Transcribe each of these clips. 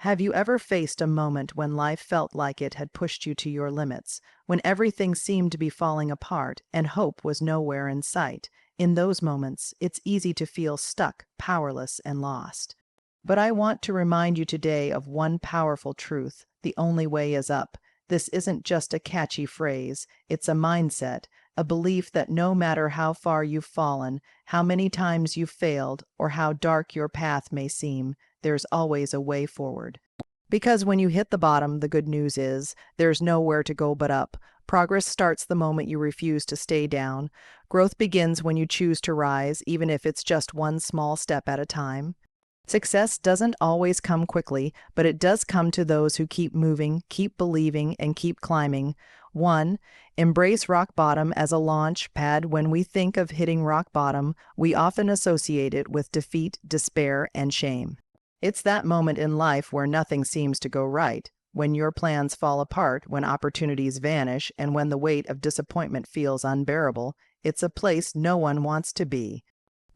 Have you ever faced a moment when life felt like it had pushed you to your limits, when everything seemed to be falling apart and hope was nowhere in sight? In those moments, it's easy to feel stuck, powerless, and lost. But I want to remind you today of one powerful truth: the only way is up. This isn't just a catchy phrase, it's a mindset, a belief that no matter how far you've fallen, how many times you've failed, or how dark your path may seem, there's always a way forward. Because when you hit the bottom, the good news is there's nowhere to go but up. Progress starts the moment you refuse to stay down. Growth begins when you choose to rise, even if it's just one small step at a time. Success doesn't always come quickly, but it does come to those who keep moving, keep believing, and keep climbing. 1. Embrace rock bottom as a launch pad. When we think of hitting rock bottom, we often associate it with defeat, despair, and shame. It's that moment in life where nothing seems to go right, when your plans fall apart, when opportunities vanish, and when the weight of disappointment feels unbearable. It's a place no one wants to be.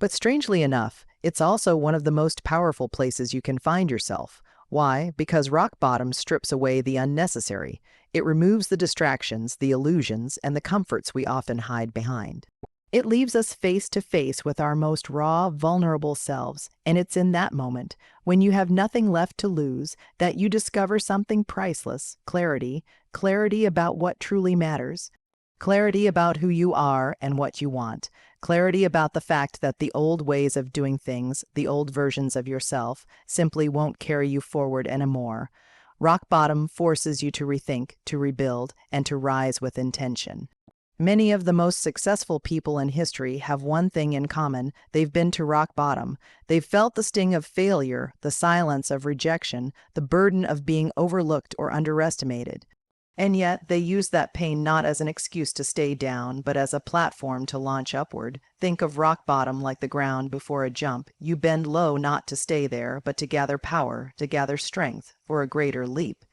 But strangely enough, it's also one of the most powerful places you can find yourself. Why? Because rock bottom strips away the unnecessary. It removes the distractions, the illusions, and the comforts we often hide behind. It leaves us face to face with our most raw, vulnerable selves, and it's in that moment, when you have nothing left to lose, that you discover something priceless: clarity, clarity about what truly matters, clarity about who you are and what you want, clarity about the fact that the old ways of doing things, the old versions of yourself, simply won't carry you forward anymore. Rock bottom forces you to rethink, to rebuild, and to rise with intention. Many of the most successful people in history have one thing in common: they've been to rock bottom. They've felt the sting of failure, the silence of rejection, the burden of being overlooked or underestimated. And yet, they use that pain not as an excuse to stay down, but as a platform to launch upward. Think of rock bottom like the ground before a jump. You bend low not to stay there, but to gather power, to gather strength for a greater leap.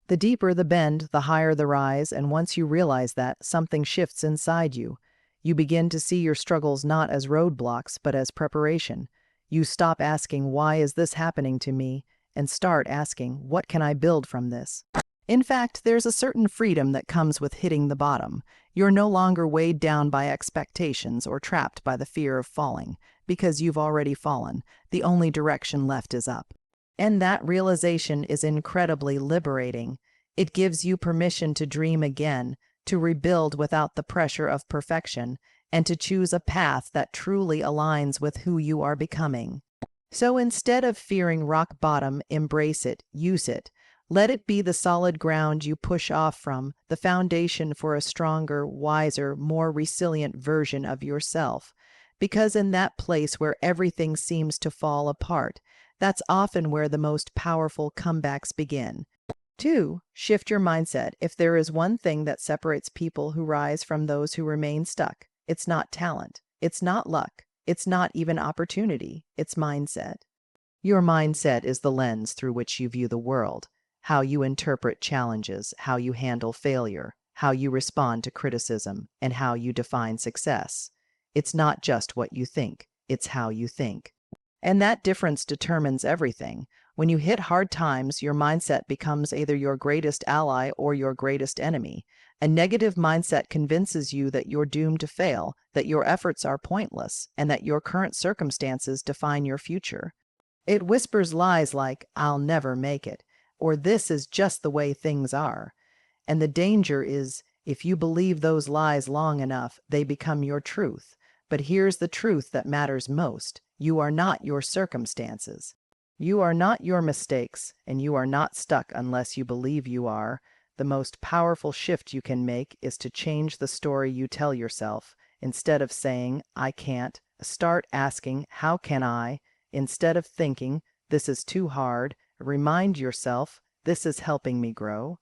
The deeper the bend, the higher the rise, and once you realize that, something shifts inside you. You begin to see your struggles not as roadblocks, but as preparation. You stop asking, "Why is this happening to me?" and start asking, "What can I build from this?" In fact, there's a certain freedom that comes with hitting the bottom. You're no longer weighed down by expectations or trapped by the fear of falling, because you've already fallen. The only direction left is up. And that realization is incredibly liberating. It gives you permission to dream again, to rebuild without the pressure of perfection, and to choose a path that truly aligns with who you are becoming. So instead of fearing rock bottom, embrace it, use it. Let it be the solid ground you push off from, the foundation for a stronger, wiser, more resilient version of yourself. Because in that place where everything seems to fall apart, that's often where the most powerful comebacks begin. 2. Shift your mindset. If there is one thing that separates people who rise from those who remain stuck, it's not talent, it's not luck, it's not even opportunity, it's mindset. Your mindset is the lens through which you view the world, how you interpret challenges, how you handle failure, how you respond to criticism, and how you define success. It's not just what you think, it's how you think. And that difference determines everything. When you hit hard times, your mindset becomes either your greatest ally or your greatest enemy. A negative mindset convinces you that you're doomed to fail, that your efforts are pointless, and that your current circumstances define your future. It whispers lies like, "I'll never make it," or "This is just the way things are." And the danger is, if you believe those lies long enough, they become your truth. But here's the truth that matters most: you are not your circumstances. You are not your mistakes, and you are not stuck unless you believe you are. The most powerful shift you can make is to change the story you tell yourself. Instead of saying, "I can't," start asking, "How can I?" Instead of thinking, "This is too hard," remind yourself, "This is helping me grow."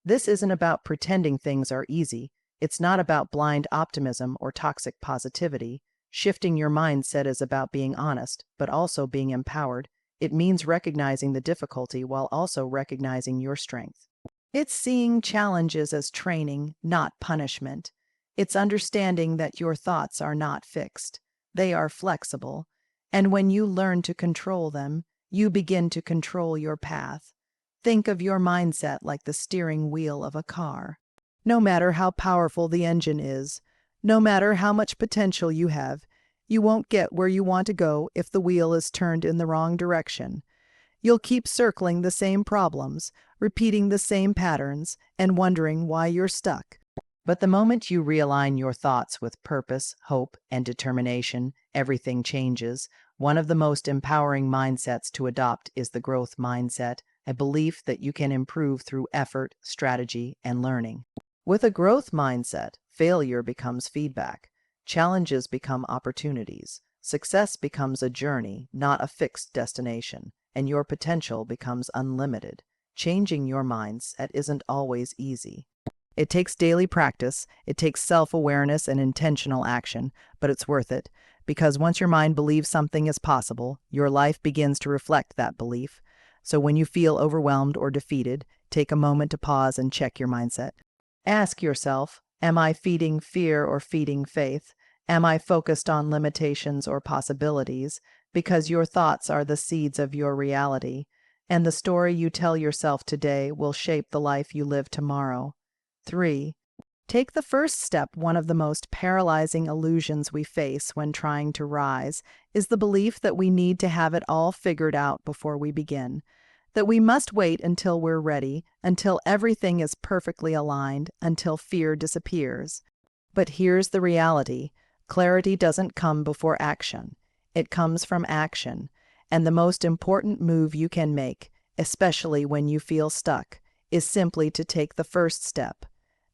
This isn't about pretending things are easy. It's not about blind optimism or toxic positivity. Shifting your mindset is about being honest, but also being empowered. It means recognizing the difficulty while also recognizing your strength. It's seeing challenges as training, not punishment. It's understanding that your thoughts are not fixed. They are flexible. And when you learn to control them, you begin to control your path. Think of your mindset like the steering wheel of a car. No matter how powerful the engine is, no matter how much potential you have, you won't get where you want to go if the wheel is turned in the wrong direction. You'll keep circling the same problems, repeating the same patterns, and wondering why you're stuck. But the moment you realign your thoughts with purpose, hope, and determination, everything changes. One of the most empowering mindsets to adopt is the growth mindset, a belief that you can improve through effort, strategy, and learning. With a growth mindset, failure becomes feedback, challenges become opportunities, success becomes a journey, not a fixed destination, and your potential becomes unlimited. Changing your mindset isn't always easy. It takes daily practice, it takes self-awareness and intentional action, but it's worth it, because once your mind believes something is possible, your life begins to reflect that belief. So when you feel overwhelmed or defeated, take a moment to pause and check your mindset. Ask yourself, am I feeding fear or feeding faith? Am I focused on limitations or possibilities? Because your thoughts are the seeds of your reality, and the story you tell yourself today will shape the life you live tomorrow. 3. Take the first step. One of the most paralyzing illusions we face when trying to rise is the belief that we need to have it all figured out before we begin, that we must wait until we're ready, until everything is perfectly aligned, until fear disappears. But here's the reality. Clarity doesn't come before action. It comes from action. And the most important move you can make, especially when you feel stuck, is simply to take the first step.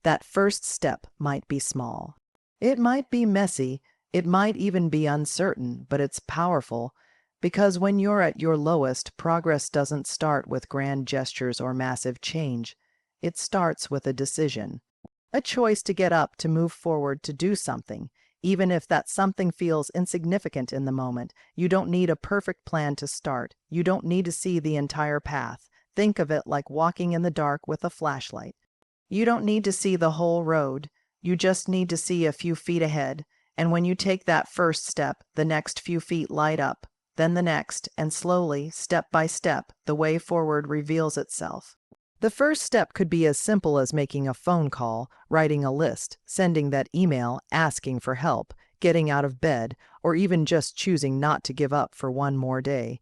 That first step might be small. It might be messy, it might even be uncertain, but it's powerful, because when you're at your lowest, progress doesn't start with grand gestures or massive change. It starts with a decision, a choice to get up, to move forward, to do something. Even if that something feels insignificant in the moment, you don't need a perfect plan to start. You don't need to see the entire path. Think of it like walking in the dark with a flashlight. You don't need to see the whole road. You just need to see a few feet ahead. And when you take that first step, the next few feet light up, then the next, and slowly, step by step, the way forward reveals itself. The first step could be as simple as making a phone call, writing a list, sending that email, asking for help, getting out of bed, or even just choosing not to give up for one more day.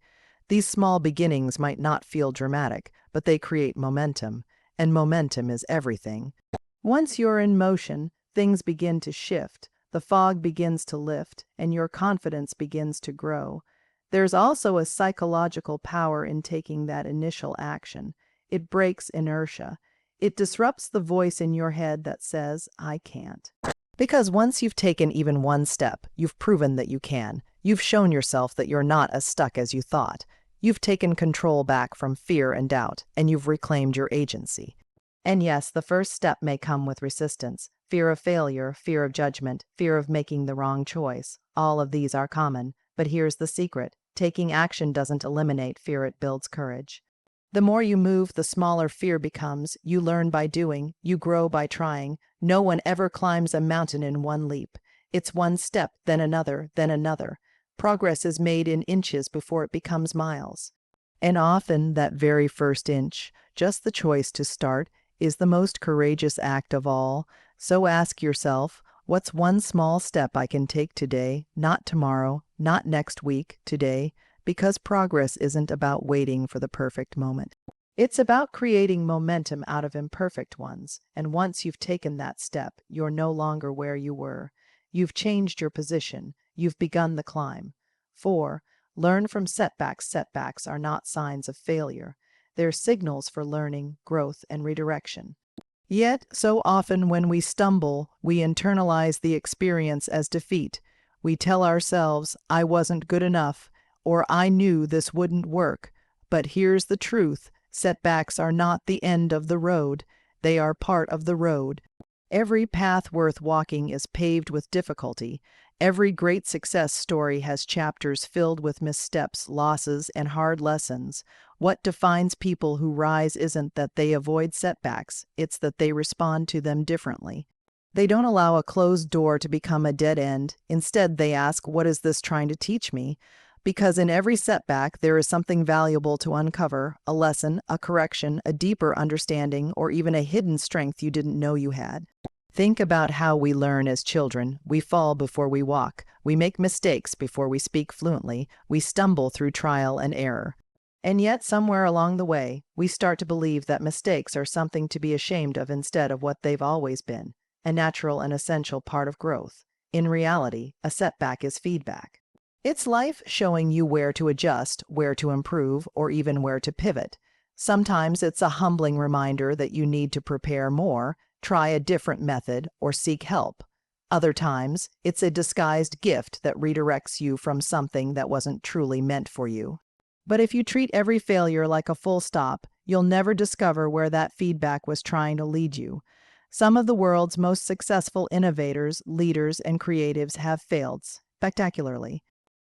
These small beginnings might not feel dramatic, but they create momentum. And momentum is everything. Once you're in motion, things begin to shift, the fog begins to lift, and your confidence begins to grow. There's also a psychological power in taking that initial action. It breaks inertia. It disrupts the voice in your head that says, I can't. Because once you've taken even one step, you've proven that you can. You've shown yourself that you're not as stuck as you thought. You've taken control back from fear and doubt, and you've reclaimed your agency. And yes, the first step may come with resistance, fear of failure, fear of judgment, fear of making the wrong choice. All of these are common, but here's the secret. Taking action doesn't eliminate fear, it builds courage. The more you move, the smaller fear becomes. You learn by doing, you grow by trying. No one ever climbs a mountain in one leap. It's one step, then another, then another. Progress is made in inches before it becomes miles. And often that very first inch, just the choice to start, is the most courageous act of all. So ask yourself, what's one small step I can take today, not tomorrow, not next week, today? Because progress isn't about waiting for the perfect moment. It's about creating momentum out of imperfect ones. And once you've taken that step, you're no longer where you were. You've changed your position. You've begun the climb. 4. Learn from setbacks. Setbacks are not signs of failure. They're signals for learning, growth, and redirection. Yet, so often when we stumble, we internalize the experience as defeat. We tell ourselves, I wasn't good enough, or I knew this wouldn't work. But here's the truth. Setbacks are not the end of the road. They are part of the road. Every path worth walking is paved with difficulty. Every great success story has chapters filled with missteps, losses, and hard lessons. What defines people who rise isn't that they avoid setbacks, it's that they respond to them differently. They don't allow a closed door to become a dead end. Instead, they ask, what is this trying to teach me? Because in every setback, there is something valuable to uncover, a lesson, a correction, a deeper understanding, or even a hidden strength you didn't know you had. Think about how we learn as children. We fall before we walk. We make mistakes before we speak fluently. We stumble through trial and error. And yet, somewhere along the way, we start to believe that mistakes are something to be ashamed of instead of what they've always been, a natural and essential part of growth. In reality, a setback is feedback. It's life showing you where to adjust, where to improve, or even where to pivot. Sometimes it's a humbling reminder that you need to prepare more, try a different method, or seek help. Other times, it's a disguised gift that redirects you from something that wasn't truly meant for you. But if you treat every failure like a full stop, you'll never discover where that feedback was trying to lead you. Some of the world's most successful innovators, leaders, and creatives have failed spectacularly.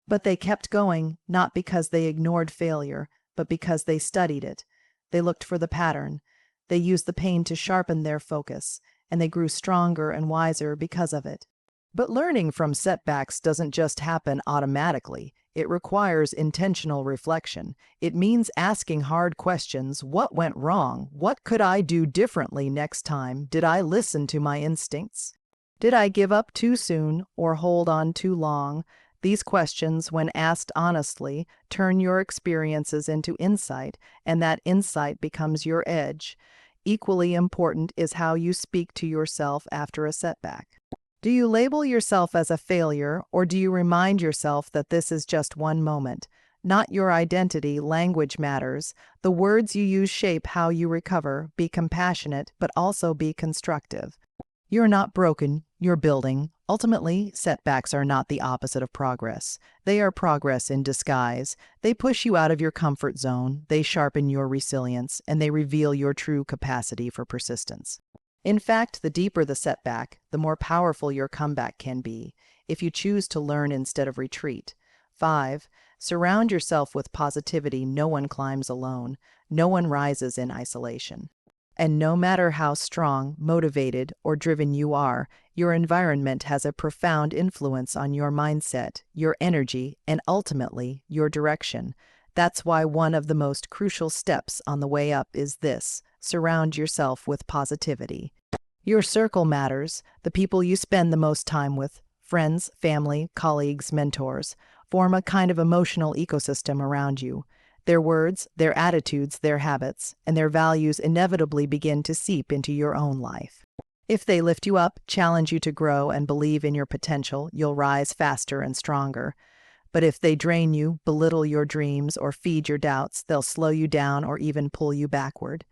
But they kept going, not because they ignored failure, but because they studied it. They looked for the pattern. They used the pain to sharpen their focus, and they grew stronger and wiser because of it. But learning from setbacks doesn't just happen automatically. It requires intentional reflection. It means asking hard questions. What went wrong? What could I do differently next time? Did I listen to my instincts? Did I give up too soon or hold on too long? These questions, when asked honestly, turn your experiences into insight, and that insight becomes your edge. Equally important is how you speak to yourself after a setback. Do you label yourself as a failure, or do you remind yourself that this is just one moment? Not your identity. Language matters. The words you use shape how you recover. Be compassionate, but also be constructive. You're not broken, you're building. Ultimately, setbacks are not the opposite of progress. They are progress in disguise. They push you out of your comfort zone, they sharpen your resilience, and they reveal your true capacity for persistence. In fact, the deeper the setback, the more powerful your comeback can be, if you choose to learn instead of retreat. 5. Surround yourself with positivity. No one climbs alone. No one rises in isolation. And no matter how strong, motivated, or driven you are, your environment has a profound influence on your mindset, your energy, and ultimately, your direction. That's why one of the most crucial steps on the way up is this: surround yourself with positivity. Your circle matters. The people you spend the most time with, friends, family, colleagues, mentors, form a kind of emotional ecosystem around you. Their words, their attitudes, their habits, and their values inevitably begin to seep into your own life. If they lift you up, challenge you to grow, and believe in your potential, you'll rise faster and stronger. But if they drain you, belittle your dreams, or feed your doubts, they'll slow you down or even pull you backward.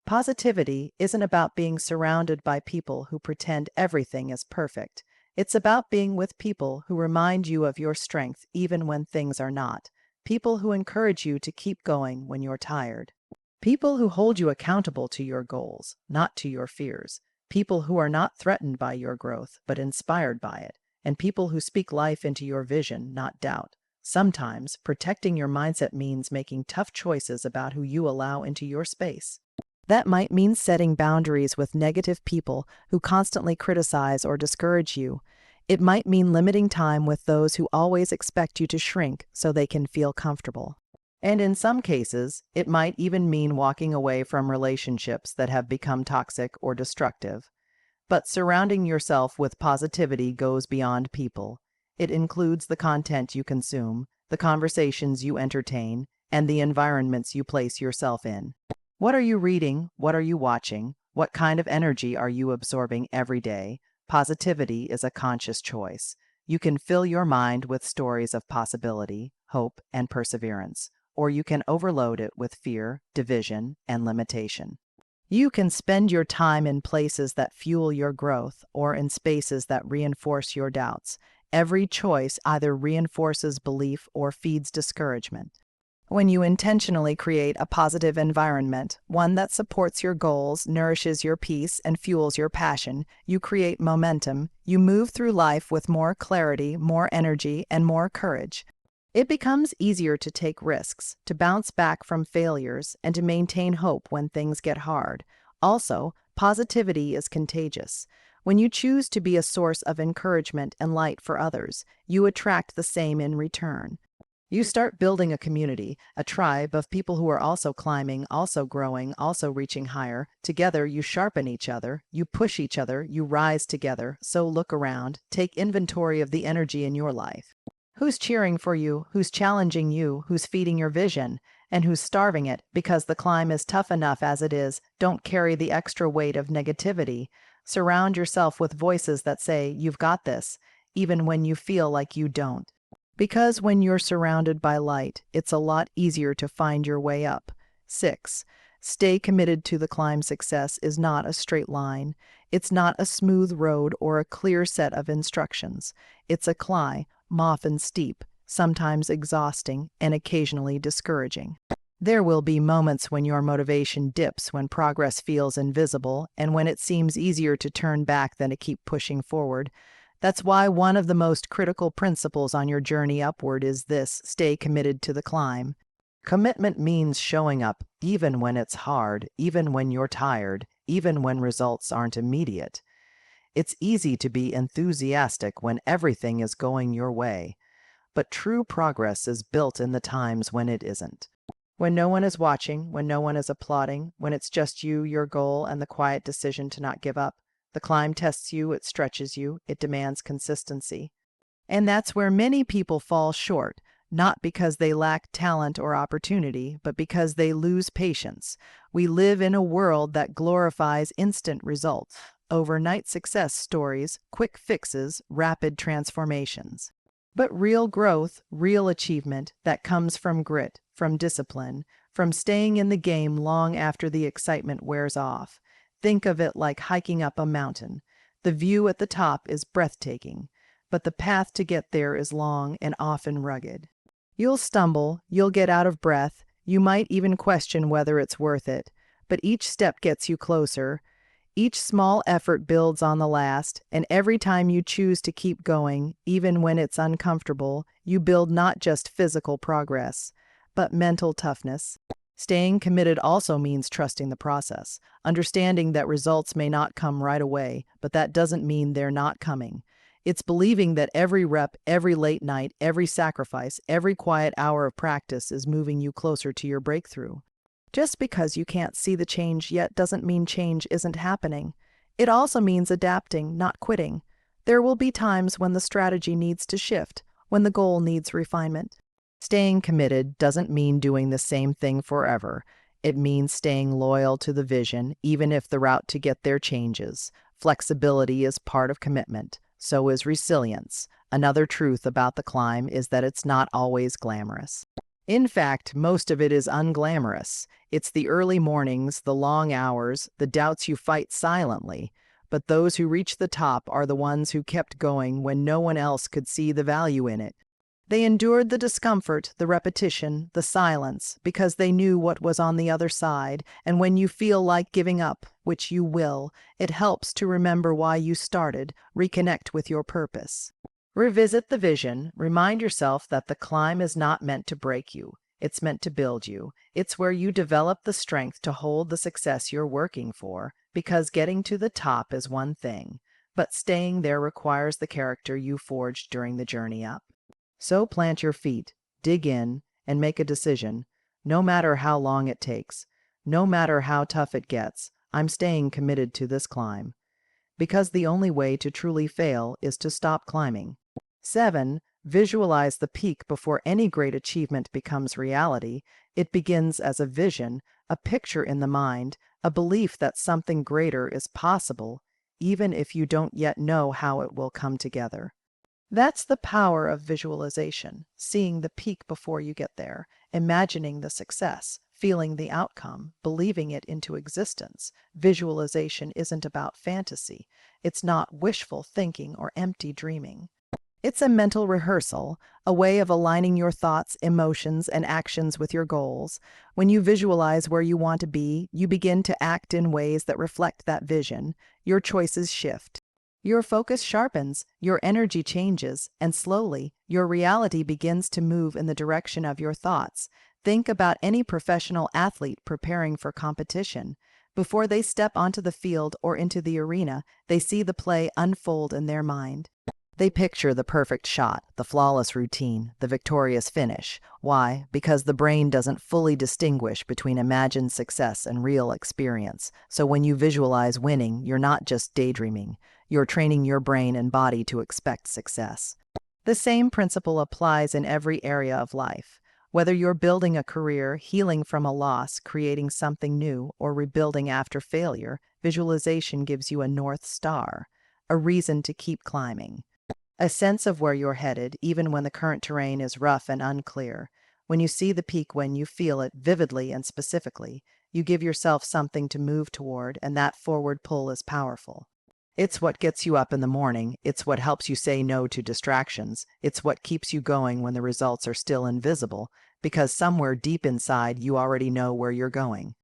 Positivity isn't about being surrounded by people who pretend everything is perfect. It's about being with people who remind you of your strength even when things are not. People who encourage you to keep going when you're tired. People who hold you accountable to your goals, not to your fears. People who are not threatened by your growth, but inspired by it. And people who speak life into your vision, not doubt. Sometimes, protecting your mindset means making tough choices about who you allow into your space. That might mean setting boundaries with negative people who constantly criticize or discourage you. It might mean limiting time with those who always expect you to shrink so they can feel comfortable. And in some cases, it might even mean walking away from relationships that have become toxic or destructive. But surrounding yourself with positivity goes beyond people. It includes the content you consume, the conversations you entertain, and the environments you place yourself in. What are you reading? What are you watching? What kind of energy are you absorbing every day? Positivity is a conscious choice. You can fill your mind with stories of possibility, hope, and perseverance, or you can overload it with fear, division, and limitation. You can spend your time in places that fuel your growth or in spaces that reinforce your doubts. Every choice either reinforces belief or feeds discouragement. When you intentionally create a positive environment, one that supports your goals, nourishes your peace, and fuels your passion, you create momentum. You move through life with more clarity, more energy, and more courage. It becomes easier to take risks, to bounce back from failures, and to maintain hope when things get hard. Also, positivity is contagious. When you choose to be a source of encouragement and light for others, you attract the same in return. You start building a community, a tribe of people who are also climbing, also growing, also reaching higher. Together, you sharpen each other, you push each other, you rise together. So look around, take inventory of the energy in your life. Who's cheering for you? Who's challenging you? Who's feeding your vision? And who's starving it? Because the climb is tough enough as it is. Don't carry the extra weight of negativity. Surround yourself with voices that say, "You've got this," even when you feel like you don't. Because when you're surrounded by light, it's a lot easier to find your way up. 6. Stay committed to the climb. Success is not a straight line. It's not a smooth road or a clear set of instructions. It's a climb, often steep, sometimes exhausting, and occasionally discouraging. There will be moments when your motivation dips, when progress feels invisible, and when it seems easier to turn back than to keep pushing forward. That's why one of the most critical principles on your journey upward is this: stay committed to the climb. Commitment means showing up even when it's hard, even when you're tired, even when results aren't immediate. It's easy to be enthusiastic when everything is going your way, but true progress is built in the times when it isn't. When no one is watching, when no one is applauding, when it's just you, your goal, and the quiet decision to not give up. The climb tests you, it stretches you, it demands consistency. And that's where many people fall short, not because they lack talent or opportunity, but because they lose patience. We live in a world that glorifies instant results, overnight success stories, quick fixes, rapid transformations. But real growth, real achievement, that comes from grit, from discipline, from staying in the game long after the excitement wears off. Think of it like hiking up a mountain. The view at the top is breathtaking, but the path to get there is long and often rugged. You'll stumble, you'll get out of breath, you might even question whether it's worth it, but each step gets you closer. Each small effort builds on the last, and every time you choose to keep going, even when it's uncomfortable, you build not just physical progress, but mental toughness. Staying committed also means trusting the process, understanding that results may not come right away, but that doesn't mean they're not coming. It's believing that every rep, every late night, every sacrifice, every quiet hour of practice is moving you closer to your breakthrough. Just because you can't see the change yet doesn't mean change isn't happening. It also means adapting, not quitting. There will be times when the strategy needs to shift, when the goal needs refinement. Staying committed doesn't mean doing the same thing forever. It means staying loyal to the vision, even if the route to get there changes. Flexibility is part of commitment. So is resilience. Another truth about the climb is that it's not always glamorous. In fact, most of it is unglamorous. It's the early mornings, the long hours, the doubts you fight silently. But those who reach the top are the ones who kept going when no one else could see the value in it. They endured the discomfort, the repetition, the silence, because they knew what was on the other side. And when you feel like giving up, which you will, it helps to remember why you started, reconnect with your purpose. Revisit the vision, remind yourself that the climb is not meant to break you. It's meant to build you. It's where you develop the strength to hold the success you're working for, because getting to the top is one thing, but staying there requires the character you forged during the journey up. So plant your feet, dig in, and make a decision. No matter how long it takes, no matter how tough it gets, I'm staying committed to this climb. Because the only way to truly fail is to stop climbing. 7. Visualize the peak before any great achievement becomes reality. It begins as a vision, a picture in the mind, a belief that something greater is possible, even if you don't yet know how it will come together. That's the power of visualization, seeing the peak before you get there, imagining the success, feeling the outcome, believing it into existence. Visualization isn't about fantasy. It's not wishful thinking or empty dreaming. It's a mental rehearsal, a way of aligning your thoughts, emotions, and actions with your goals. When you visualize where you want to be, you begin to act in ways that reflect that vision. Your choices shift. Your focus sharpens, your energy changes, and slowly, your reality begins to move in the direction of your thoughts. Think about any professional athlete preparing for competition. Before they step onto the field or into the arena, they see the play unfold in their mind. They picture the perfect shot, the flawless routine, the victorious finish. Why? Because the brain doesn't fully distinguish between imagined success and real experience. So when you visualize winning, you're not just daydreaming. You're training your brain and body to expect success. The same principle applies in every area of life. Whether you're building a career, healing from a loss, creating something new, or rebuilding after failure, visualization gives you a North Star, a reason to keep climbing. A sense of where you're headed, even when the current terrain is rough and unclear. When you see the peak, when you feel it vividly and specifically, you give yourself something to move toward, and that forward pull is powerful. It's what gets you up in the morning. It's what helps you say no to distractions. It's what keeps you going when the results are still invisible, because somewhere deep inside you already know where you're going.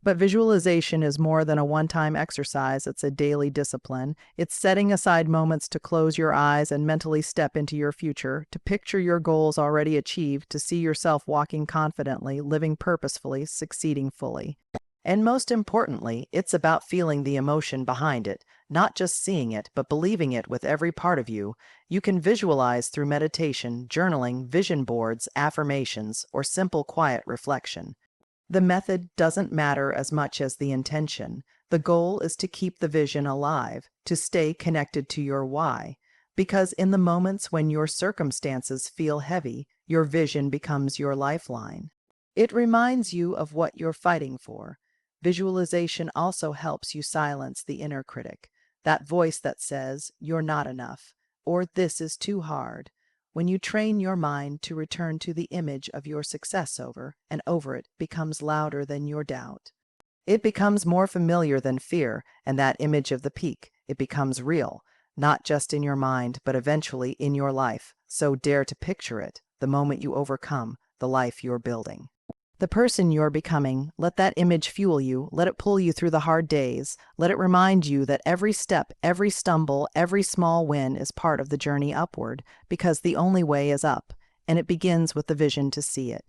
But visualization is more than a one-time exercise. It's a daily discipline. It's setting aside moments to close your eyes and mentally step into your future, to picture your goals already achieved, to see yourself walking confidently, living purposefully, succeeding fully. And most importantly, it's about feeling the emotion behind it, not just seeing it, but believing it with every part of you. You can visualize through meditation, journaling, vision boards, affirmations, or simple quiet reflection. The method doesn't matter as much as the intention. The goal is to keep the vision alive, to stay connected to your why. Because in the moments when your circumstances feel heavy, your vision becomes your lifeline. It reminds you of what you're fighting for. Visualization also helps you silence the inner critic, that voice that says, "You're not enough," or "This is too hard." When you train your mind to return to the image of your success over and over, it becomes louder than your doubt. It becomes more familiar than fear, and that image of the peak, it becomes real, not just in your mind, but eventually in your life. So dare to picture it, the moment you overcome, the life you're building. The person you're becoming, let that image fuel you, let it pull you through the hard days, let it remind you that every step, every stumble, every small win is part of the journey upward, because the only way is up, and it begins with the vision to see it.